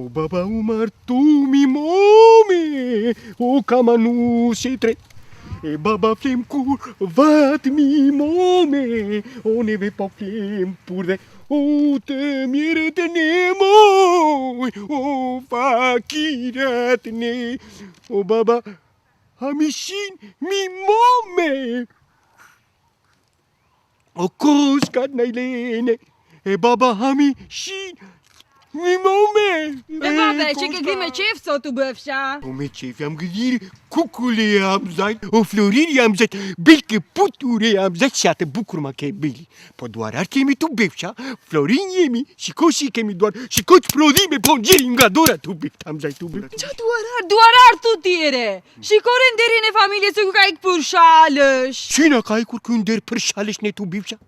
O baba u martu mi mome, o kamanu se tre. E baba flem kur vat mi mome, o neve pa flem pur dhe. O të mirët ne moj, o fakirat ne. O baba hamishin mi mome. O koskat najlene, e baba hamishin mi mome. E babe, që ke gri me qef sot u bëfsha? Po me qef jam gëllir, kukule jam zajt, o florin jam zajt, bilke puture jam zajt, që atë bukur ma ke bili. Po duarar kemi tu bëfsha, florin jemi, shiko si kemi duar, shiko që prodhime, po gjeri nga dora tu bëft, am zajt tu bëft. Qa duarar tu tjere? Shikore nderin e familje se ku ka ik për shalësh. Qina ka ikur kënder për shalësh ne tu bëfsha?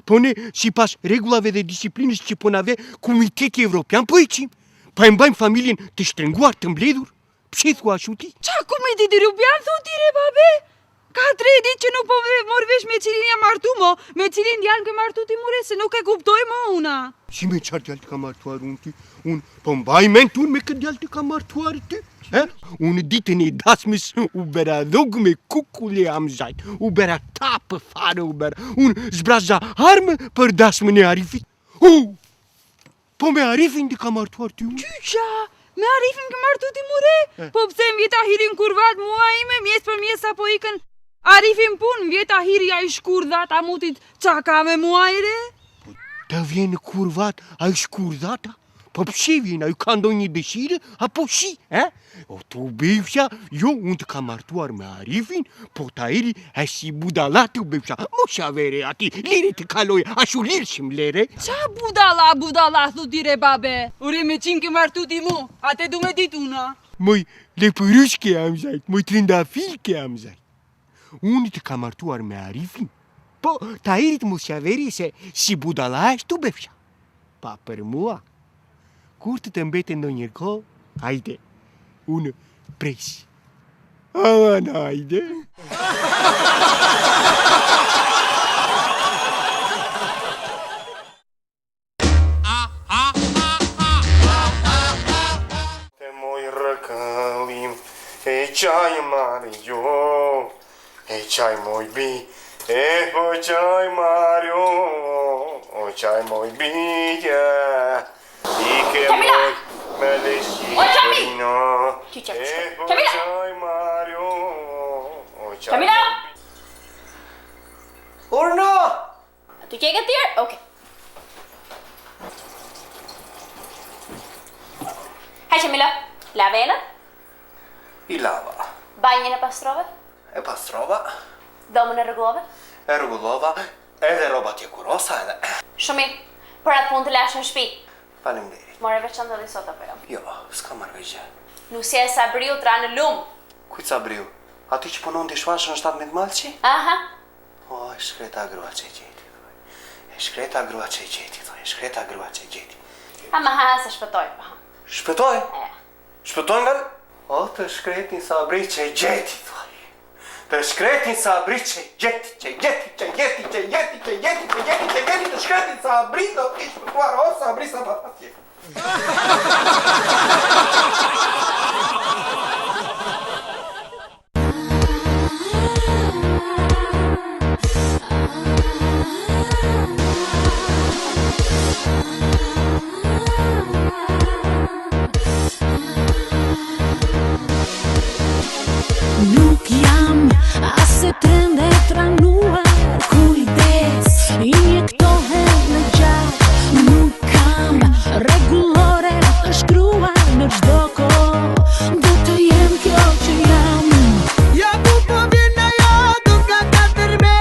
Po ne, si pas regulave dhe disiplinës që po nave Komiteti Evropian po e qim. Pa e mbajmë familjen të shtrenguar, të mbledhur. Pse thua ashu ti? Qa Komiteti Evropian thu tire, babe? Ka 3 ditë që nuk po mor vesh me cilin jam martu mo, me cilin djalën ke martu ti more, se nuk e kuptoj mo una. Si me qarë djallë të ka martuar unë ty? Unë po mbaj mentur me këtë djallë të ka martuar ty? Unë ditën e dasmës u bera dhog me kukule am zajt, u bera tapë fare u bera, unë zbraza armë për dasmën e Arifit. Po me Arifin të ka martuar ty unë? Qyqa, me Arifin ke martu ti more? Po pse më vjeta hirin kurvat mua ime, mjes për mjes apo ikën Arifin pun, vjeta hiri a i shkurdat, a mutit qa ka me mua ire? Po të vjen kurvat a i shkurdata? Po pse vjen, a ju ka ndonjë dëshirë, apo si, O tu befsha, jo unë të ka martuar me Arifin, po ta eri e si budala tu befsha. Mos avere ati, liri të kaloj, ashu lirëshim lere. Qa budala, thu tire babe? Ure me qim ke martu ti mu, ate du me dituna. Moj lepërushke am zajt, moj trindafilke am zajt. Unë të ka martuar me Arifin, po ta eri të mos avere se si budala është tu befsha. Pa për mua, kur të mbete ndonjë kohë, hajde. Unë pres. Aman, hajde. Te moj rëkëllim, e qaj Mario, e qaj moj bi, e po qaj Mario, o qaj moj bije, ike moj me leshi përino. Camila! Camila! Orna! A ty keke tjerë? Oke. Hej Camila, lave ena? I lava. Banjën e pastrove? E pastrova. Dhomën e rregullove? E rregullova. Edhe robat e kurosa edhe. Shumë mirë. Për atë punë të lash në shtëpi. Faleminderit. More veçanta dhe sot apo jo? Jo, s'ka marrë veç gjë. Nusja e Sabriu tra në lumë. Kujt Sabriu? Ati që punon të shfashën në 17 malçi? Aha. O, e shkreta grua që e gjeti. E shkreta grua që e gjeti, e shkreta grua që e gjeti. Ama se shpëtoj, pa. Shpëtoj? E. Shpëtoj nga? O, të shkretin Sabri që e gjeti, të shkretin Sabri që e gjeti, të shkretin Sabri do të shpëtuar, o, Sabri sa pa patje. Nuk jam ase trende tranuar, kujdes, injektohen në gjatë. Nuk kam regulore të shkruar në çdo kohë, do të jem kjo që jam. Ja ku po vjen ajo, do ka katër me,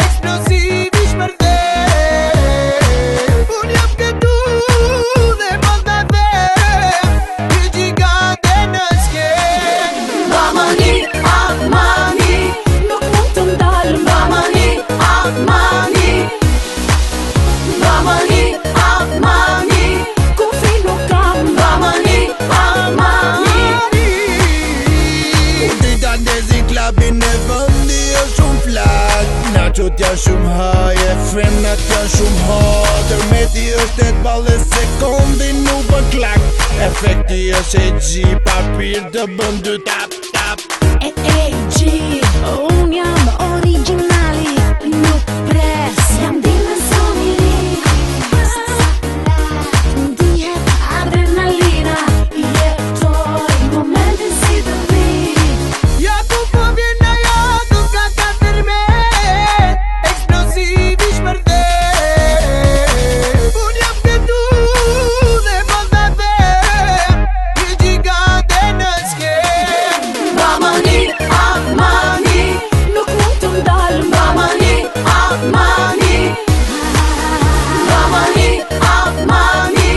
eksplosivi shpërte. Unë jam këtu dhe mos ta them, një gjigante në skenë. Mamani, amani, nuk mund të ndalë. Mamani, amani, mamani, amani, kufi nuk kam. Mamani, amani. Dita ndezi klabin e vëndi është shumë flak, nachot janë shumë haje, frenat janë shumë hot, Tërmeti është 8 balle sekundi nuk bën klak. Efekti është e gji, papir të bën 2 tap tap. G, unë jam originali, nuk pres, jam dimensioni ri. Ndihet adrenalina, jetoj momentin si të vi. Ja ku po vjen ajo, ku ka 4 met, eksplosiv I shmërdet. Unë jam këtu dhe po ta them, I gjigante në skem. Mamani, amani, nuk mund të ndalë. Mamani, amani, mamani, amani,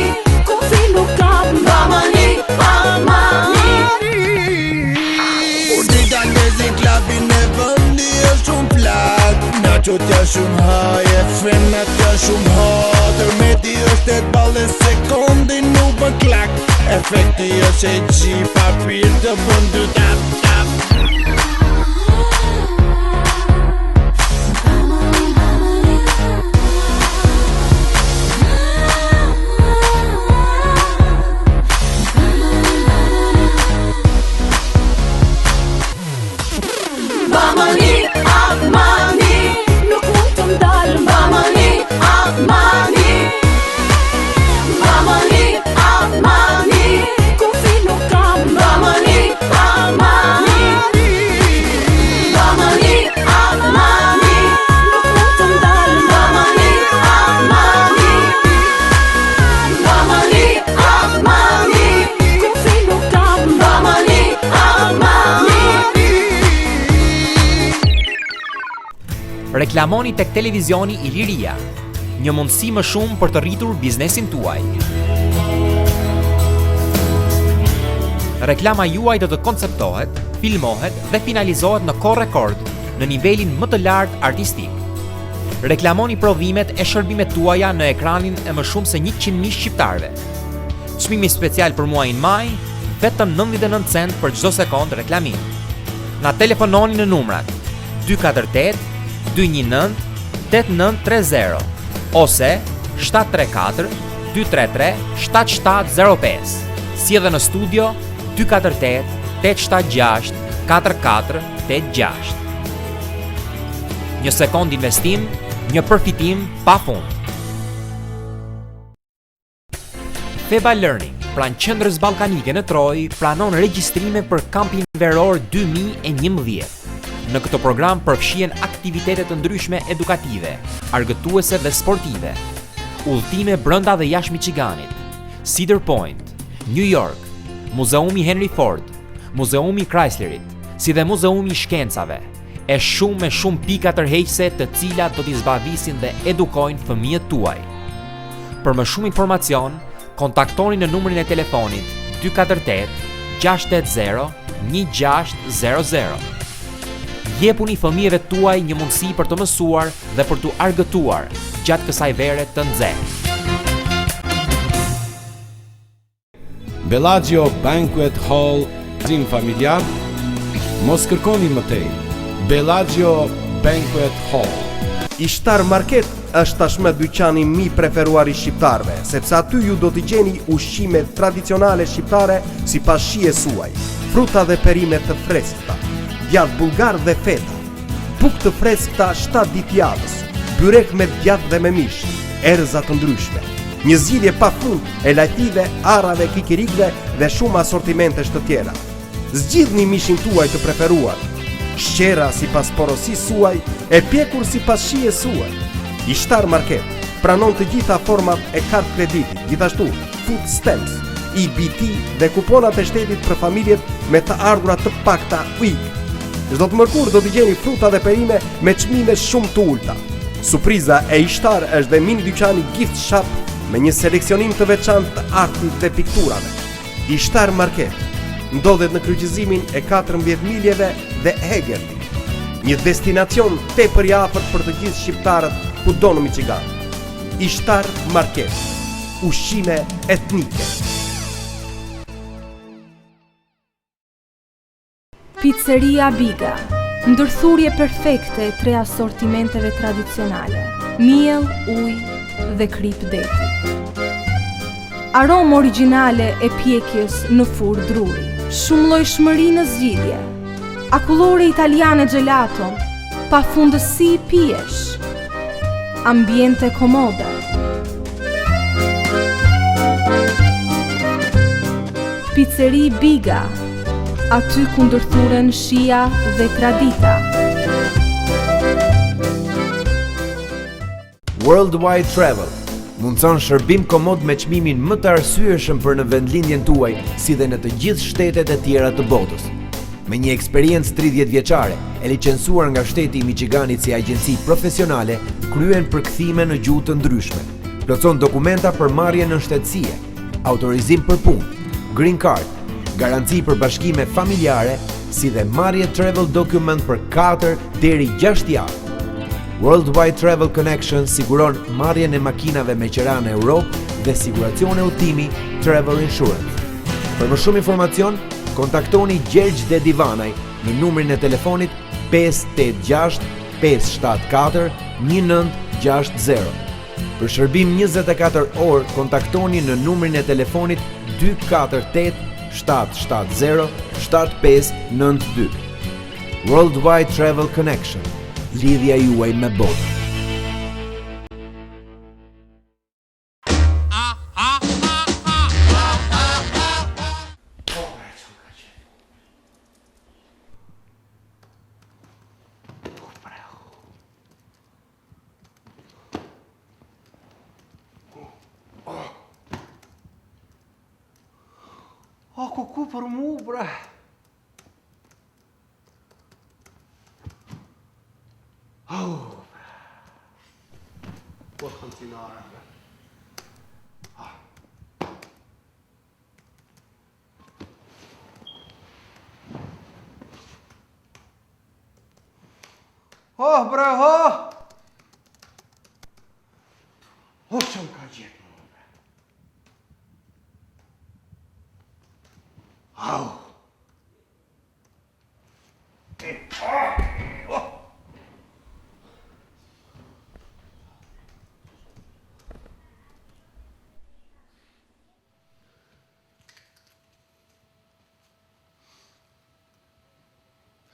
kufi nuk kam. Mamani, amani. Kur ti dal me zi klapin e vëndi është shumë plak. Nacho t'ja shumë haje, frena t'ja shumë ha. Tërmeti është 8 balle sekundi nuk bën klak. Efekti është e gji, papir të bën 2 tap tap. Mamani, amani, nuk mund të ndalë. Mamani, amani, mamani, amani, kufi nuk kam. Mamani, amani, mamani, amani, nuk mund të ndalë. Mamani, amani, mamani, amani, kufi nuk kam. Mamani, amani. Reklamoni tek televizioni I Liria, një mundësi më shumë për të rritur biznesin tuaj. Reklama juaj do të konceptohet, filmohet dhe finalizohet në kohë rekord në nivelin më të lartë artistik. Reklamoni prodhimet e shërbimet tuaja në ekranin e më shumë se 100.000 shqiptarëve. Çmimi special për muajin maj, vetëm 99 cent për çdo sekond reklamim. Na telefononi në numrat 248 219 8930 ose 734 233 7705. Si edhe në studio 248 876 4486. Një sekond investim, një përfitim pa fund. Feba Learning, pranë qendrës ballkanike në Trojë, pranon regjistrime për kampin veror 2011. Në këtë program përfshihen aktivitete të ndryshme edukative, argëtuese dhe sportive, udhëtime brenda dhe jashtë Michiganit, Cedar Point, New York, Muzeumi Henry Ford, Muzeumi Chryslerit, si dhe Muzeumi I Shkencave, e shumë pika tërheqëse të cilat do t'i zbavisin dhe edukojnë fëmijët tuaj. Për më shumë informacion, kontaktoni në numrin e telefonit 248 680 1600. Jepuni fëmijëve tuaj një mundësi për të mësuar dhe për t'u argëtuar gjatë kësaj vere të nxehtë. Bellagio Banquet Hall, zim familjar, mos kërkoni më tej. Bellagio Banquet Hall. Ishtar Market është tashmë dyqani mi preferuar I shqiptarëve, sepse aty ju do t'i gjeni ushqime tradicionale shqiptare sipas shijes suaj, fruta dhe perime të freskëta, djath bulgar dhe feta, bukë të freskëta 7 ditë javës, byrek me djath dhe me mish, erëza të ndryshme, një zgjidhje pafund e lajtive, arrave, kikirikëve dhe shumë asortimentesh të tjera. Zgjidhni mishin tuaj të preferuar, shqera sipas porosisë suaj, e pjekur sipas shijes suaj. Ishtar Market pranon të gjitha format e kartë kreditit, gjithashtu food stamps, EBT dhe kuponat e shtetit për familjet me të ardhurat të pakta UIK. Çdo të mërkur do t'i gjeni fruta dhe perime me çmime shumë të ulta. Surpriza e Ishtar është dhe mini dyqani gift shop me një seleksionim të veçantë të artit dhe pikturave. Ishtar Market ndodhet në kryqëzimin e 14 miljeve dhe Hegerti, një destinacion tepër I afërt për të gjithë shqiptarët kudo në Michigan. Ishtar Market, ushqime etnike. Pizzeria Biga, ndërthurje perfekte e 3 asortimenteve tradicionale: miell, ujë dhe krip deti. Aromë origjinale e pjekjes në furrë druri, shumëllojshmëri në zgjidhje, akullore italiane gelato, pafundësi pijesh, ambiente komode. Pizzeri Biga, aty ku ndërthuren shija dhe tradita. Worldwide Travel mundson shërbim komod me çmimin më të arsyeshëm për në vendlindjen tuaj, si dhe në të gjithë shtetet e tjera të botës. Me një eksperiencë 30 vjeçare, e licencuar nga shteti i Michiganit si agjenci profesionale, kryen përkthime në gjuhë të ndryshme. Plotson dokumenta për marrje në shtetësie, autorizim për punë, green card, garanci për bashkime familjare, si dhe marrje travel document për 4 deri 6 javë. Worldwide Travel Connection siguron marrjen e makinave me qira në Europë dhe siguracione udhëtimi Travel Insurance. Për më shumë informacion, kontaktoni Gjergj Dedivanaj në numrin e telefonit 586 574 1960. Për shërbim 24 orë, kontaktoni në numrin e telefonit 248 770 7592. Worldwide Travel Connection, lidhja juaj me botën. Ku për mu, bre? Po kantinare, bre. Bre, qëmë ka gjithë.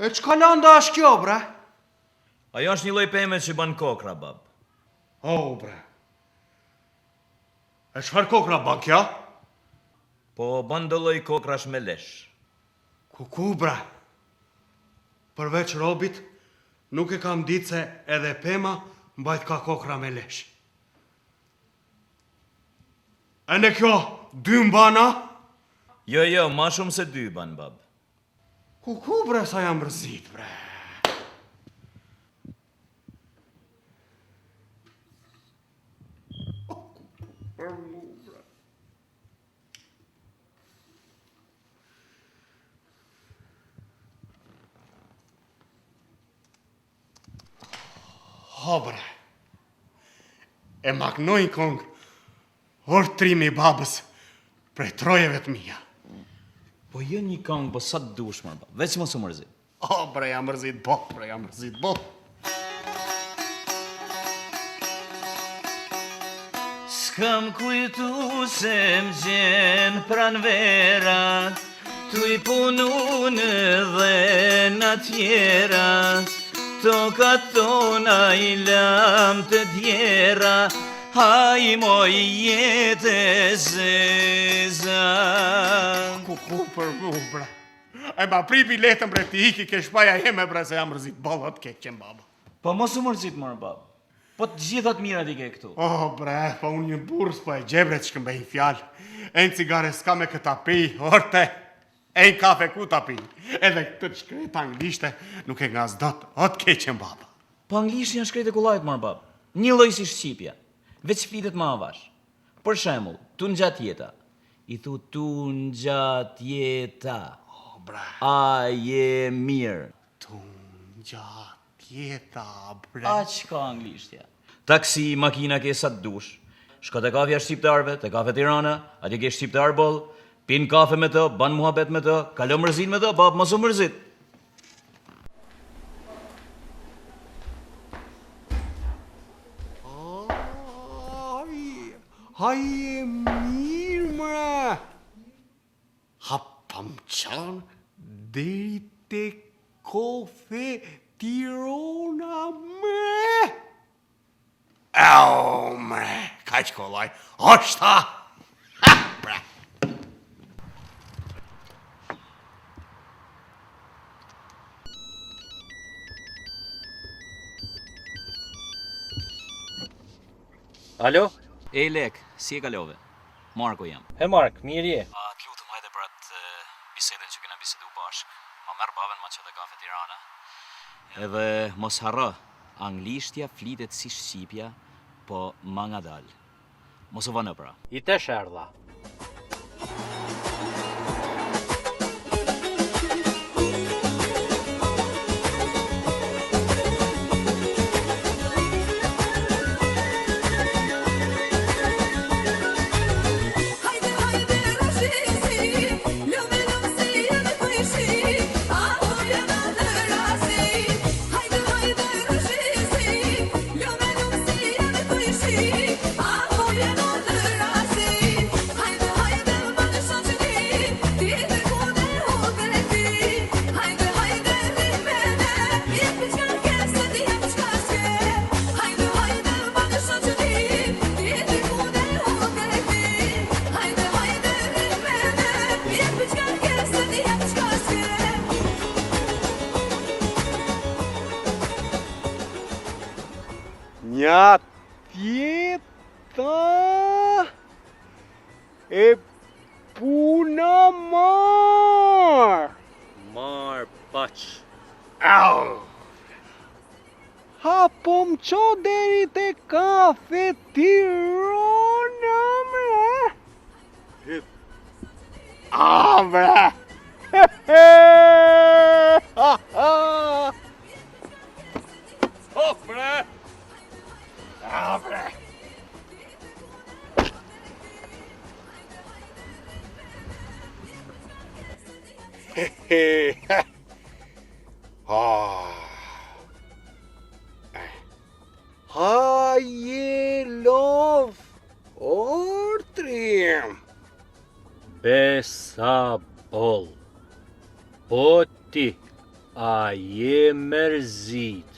E qka landa është kjo, bre? Ajo është një lloj peme që bën kokra, bab. Bre. E çfarë kokra bën kjo? Po bën do lloj kokrash me lesh. Ku, bre? Përveç robit, nuk e kam ditë se edhe pema mbajt ka kokra me lesh. E në kjo, 2 mbana? Jo, ma shumë se 2 ban, bab. Ku, bre, sa jam rëzit, bre? Bre, e maknojnë kongë ortrimi i babës prej trojeve të mija. Po jo një këngë, po sa të dush, bab. Veç mos u mërzit. Bre, jam mërzit bot, bre, jam mërzit bot. S'kam kujtu se m'gjen pran verat, tu i punun dhe në tjerat, tokat tona i lam të djera, haj moj jetë zeza. Ku për mu, bre. E ma pri biletën, bre, ti iki ke shpaja jeme, bre, se jam mërzit bolot ke qenë baba. Po mos u mërzit, mërë, bab. Po të gjithat mirat i ke këtu. Bre, po unë një burës, po e gjebre të shkëmbej një fjallë. E në cigare s'ka me këta pi, orte. E në kafe ku ta pi. Edhe këtë të shkrejt anglishte nuk e nga zdot, ot ke qenë baba. Po anglisht janë shkrejt e kullajt, mërë, bab. Një lloj si shqipja. Veç flitet ma avash. Për shembull, tu në gjatë jeta. I thu tu në gjatë jeta. Bre. A je mirë. Tu në gjatë jeta, bre. A qka anglishtja? Taksi, makina ke sa të dush. Shko te kafja shqiptarve, te kafe Tirana, atje ke shqiptar boll, pin kafe me të, ban muhabet me të, kalo mërzit me të, bab, mos u mërzit. Haje mirë, mre. Hapam qanë deri te Kofe Tirona, mre. Au, mre, kaq kollaj. Ashta. Ha, mre. Alo? E Lek, si e kalove? Marko jam. He Mark, mirë je? A të lutëm hajde për atë bisedën që kena bisedu bashkë. Ma merë baven ma që dhe kafe Tirana. Edhe mos harro, anglishtja flitet si shqipja, po ma nga dal. Mos u vënë pra. I të sherdha. Nja tjeta e puna marë. Marë paq. Au! Hapom qo deri te Kafe Tirana, mre. A, mre. Hop, mre. A, mre. Haje lov ortrim. Besa bol. Po ti, a je mërzit?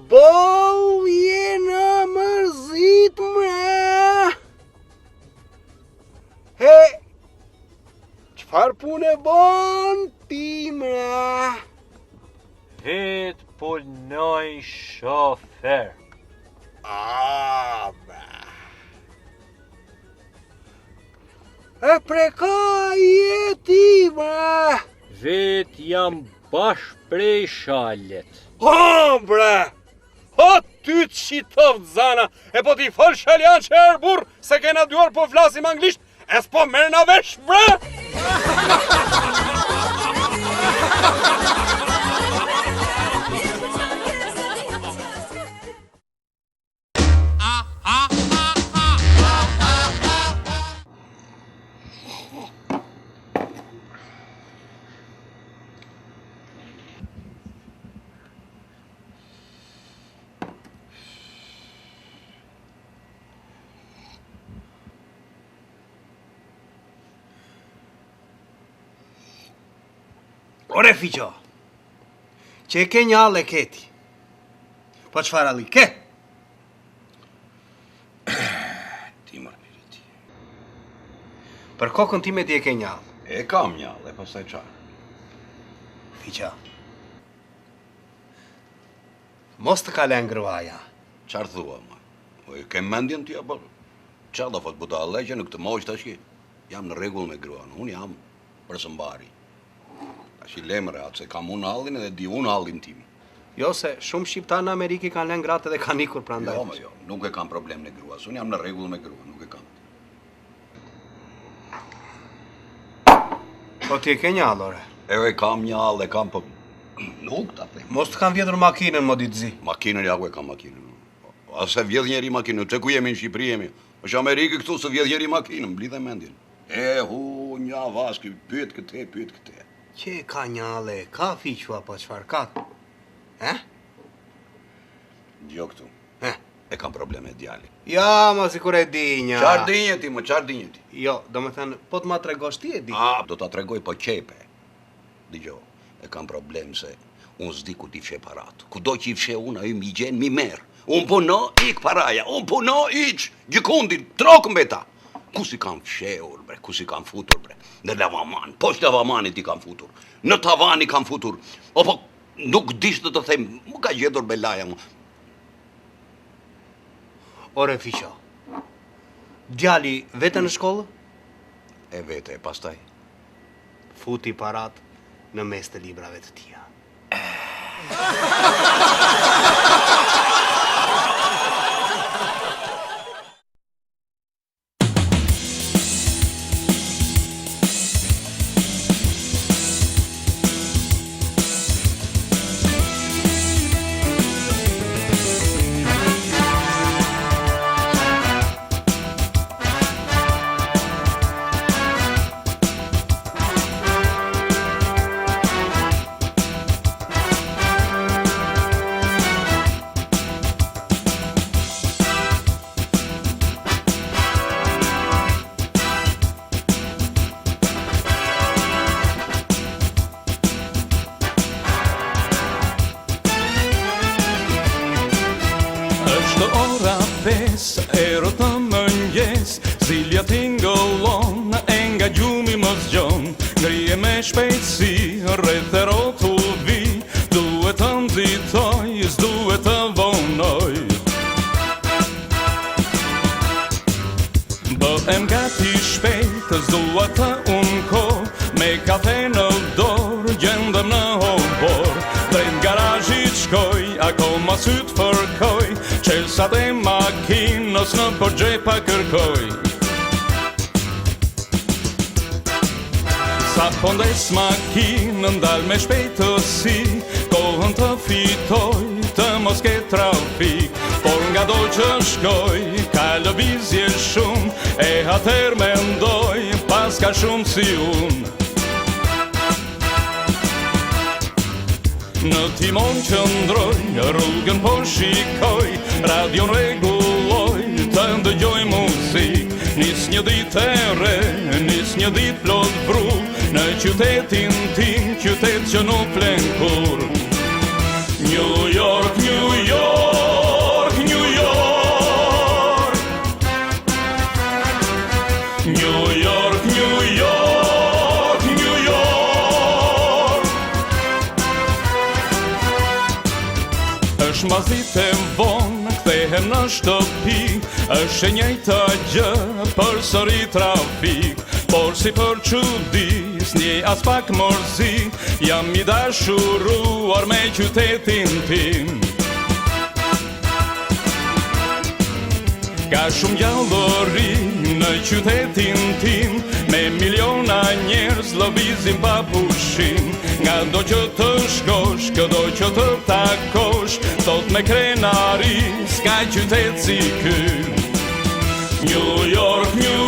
Bol jena mërzit, mre. He, qfar pune bon ti, mre? Het punoj shofer. A, mre. E pre ka je ti, mre? Vet jam bash prej shalet. Ha, bre! Ha, ty të shitov zana, e po ti fol shaljan që erë burë, se kena duar po flasim anglisht, e s'po merë na vesh, bre! Ore fiqo, që e ke një allë e keti, po qfar alli ke? Ti mërë mirë ti. Për kokën time ti e ke një allë. E kam një allë, e pastaj qarë. Fiqo, mos të kalen ngruaja. Qarë thua, ma? O e kem mendjen ti, apo? Qa da fot buta allë që në këtë moqë të shki? Jam në regull me gruan, unë jam për sëmbari. Ashi lemre atë se kam unë allin edhe di unë allin tim. Jo, se shumë shqiptarë në Amerikë kanë lënë gratë dhe kanë ikur prandaj. Jo, ma jo, nuk e kam problem në gruas, unë jam në regull me gruan, nuk e kam. Po ti e ke një allë, ore? E kam një allë, e kam, po nuk ta them. Mos të kanë vjedhur makinën, mo ditëzi. Makinën, ja ku e kam makinën. Ase vjedh njeri makinën, te ku jemi në Shqipëri jemi. është Amerikë këtu se vjedh njeri makinën, blidhe mendjen. Një vaski, pyet këte. Që ka një ale, ka fiqua, po qfar ka? Gjo këtu. E kam probleme djali. Ja, ma si kur e di një. Qarë dinje ti, qarë dinje ti? Jo, do me thënë, po të ma tregosh ti e di. Do ta tregoj po qepe. Digjo, e kam problem se unë s'di ku ti fshe parat. Kudo që i fshe unë, a ju mi gjenë, mi merë. Unë puno, ik paraja. Unë puno, iq. Gjikundin, trokën beta. Ku si kam fshehur, bre, ku si kam futur, bre. Në lavaman, poshtë lavamanit i kam futur. Në tavan i kam futur. Opo, nuk dishtë të them, më ka gjetur belaja mu. Ore, Fiqo, djali vete në shkollë? E vete, pastaj. Futi parat në mes të librave të tia. Është ora 5, ero të mëngjes, zilja tingëllon, e nga gjumi më zgjon, ngrije me shpejtësi, rreth e rotull vi, duhet të nxitoj, s'duhet të vonoj. Bëhem gati shpejt, s'dua të unko, me kafe në dorë, gjendëm në hobor, drejt garazhit shkoj, akoma syt fërkoj, qelsat e makinës në përgjepa kërkoj. Sa pondes makinën dal me shpejtësi, kohën të fitoj, të mos ke trafik, por nga do që shkoj, ka lëvizje shumë, e atër mendoj, pas ka shumë si unë. Në timon qëndroj, rrugën po shikoj, radion rregulloj, të ndëgjoj muzik. Nis një ditë e re, nis një ditë plot bru, në qytetin tim, qytet që nuk flen kur. New York, New York, New York. New York, New York, New York. Është mazit e vonë, kthehem në shtëpi, është e njëjta gjë, përsëri trafik, por si për çudis, një as pak mërzi, jam i dashuruar me qytetin tim. Ka shumë gjallëri në qytetin tim, me miliona njerëz lëvizin pa pushim, nga do që të shkosh, këdo që të takosh, thot me krenari, s'ka qytet si ky. New York, New